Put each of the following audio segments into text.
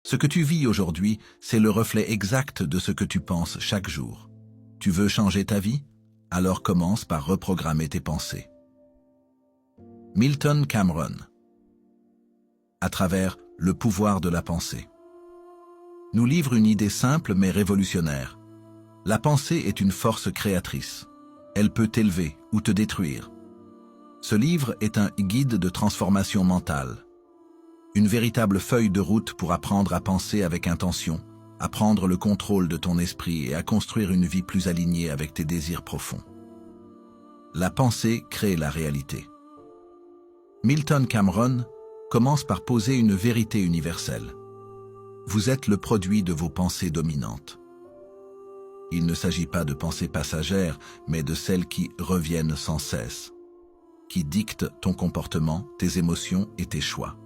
Ce que tu vis aujourd'hui, c'est le reflet exact de ce que tu penses chaque jour. Tu veux changer ta vie? Alors commence par reprogrammer tes pensées. Milton Cameron. À travers le pouvoir de la pensée, nous livre une idée simple mais révolutionnaire. La pensée est une force créatrice. Elle peut t'élever ou te détruire. Ce livre est un guide de transformation mentale. Une véritable feuille de route pour apprendre à penser avec intention, à prendre le contrôle de ton esprit et à construire une vie plus alignée avec tes désirs profonds. La pensée crée la réalité. Milton Cameron commence par poser une vérité universelle. Vous êtes le produit de vos pensées dominantes. Il ne s'agit pas de pensées passagères, mais de celles qui reviennent sans cesse, qui dictent ton comportement, tes émotions et tes choix.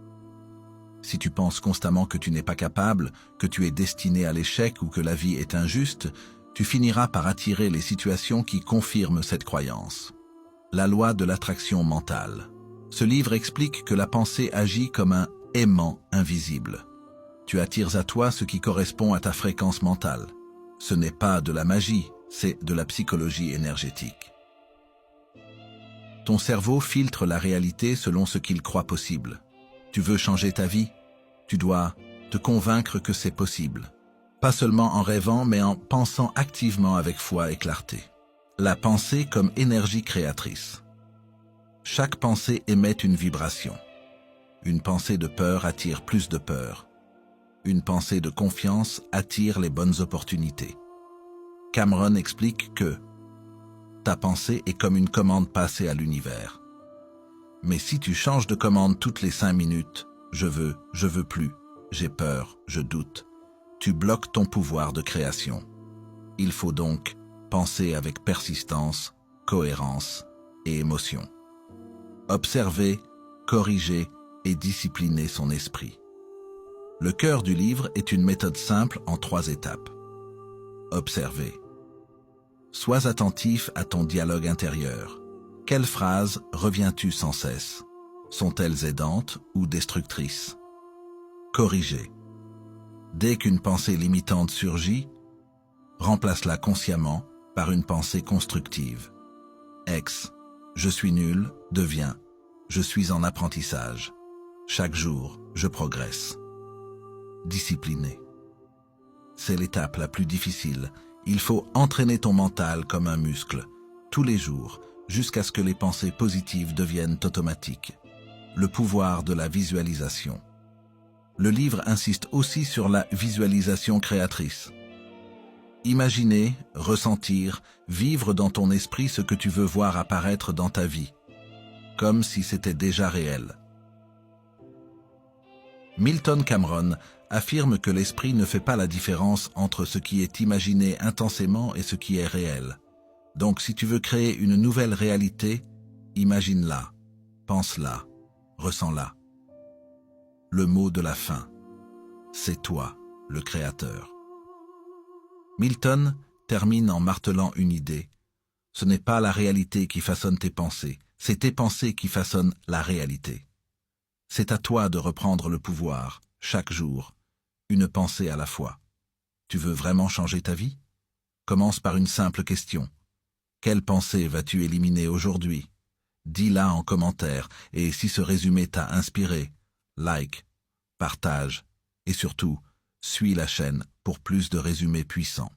Si tu penses constamment que tu n'es pas capable, que tu es destiné à l'échec ou que la vie est injuste, tu finiras par attirer les situations qui confirment cette croyance. La loi de l'attraction mentale. Ce livre explique que la pensée agit comme un aimant invisible. Tu attires à toi ce qui correspond à ta fréquence mentale. Ce n'est pas de la magie, c'est de la psychologie énergétique. Ton cerveau filtre la réalité selon ce qu'il croit possible. Tu veux changer ta vie? Tu dois te convaincre que c'est possible. Pas seulement en rêvant, mais en pensant activement avec foi et clarté. La pensée comme énergie créatrice. Chaque pensée émet une vibration. Une pensée de peur attire plus de peur. Une pensée de confiance attire les bonnes opportunités. Cameron explique que ta pensée est comme une commande passée à l'univers. Mais si tu changes de commande toutes les 5 minutes, je veux plus, j'ai peur, je doute, tu bloques ton pouvoir de création. Il faut donc penser avec persistance, cohérence et émotion. Observer, corriger et discipliner son esprit. Le cœur du livre est une méthode simple en 3 étapes. Observer. Sois attentif à ton dialogue intérieur. Quelles phrases reviens-tu sans cesse? Sont-elles aidantes ou destructrices? Corriger. Dès qu'une pensée limitante surgit, remplace-la consciemment par une pensée constructive. Je suis nul devient je suis en apprentissage. Chaque jour, je progresse. Discipliner. C'est l'étape la plus difficile. Il faut entraîner ton mental comme un muscle, tous les jours, jusqu'à ce que les pensées positives deviennent automatiques. Le pouvoir de la visualisation. Le livre insiste aussi sur la visualisation créatrice. Imaginer, ressentir, vivre dans ton esprit ce que tu veux voir apparaître dans ta vie, comme si c'était déjà réel. Milton Cameron affirme que l'esprit ne fait pas la différence entre ce qui est imaginé intensément et ce qui est réel. Donc si tu veux créer une nouvelle réalité, imagine-la, pense-la, ressens-la. Le mot de la fin, c'est toi, le créateur. Milton termine en martelant une idée. Ce n'est pas la réalité qui façonne tes pensées, c'est tes pensées qui façonnent la réalité. C'est à toi de reprendre le pouvoir, chaque jour, une pensée à la fois. Tu veux vraiment changer ta vie? Commence par une simple question. Quelle pensée vas-tu éliminer aujourd'hui? Dis-la en commentaire et si ce résumé t'a inspiré, like, partage et surtout, suis la chaîne pour plus de résumés puissants.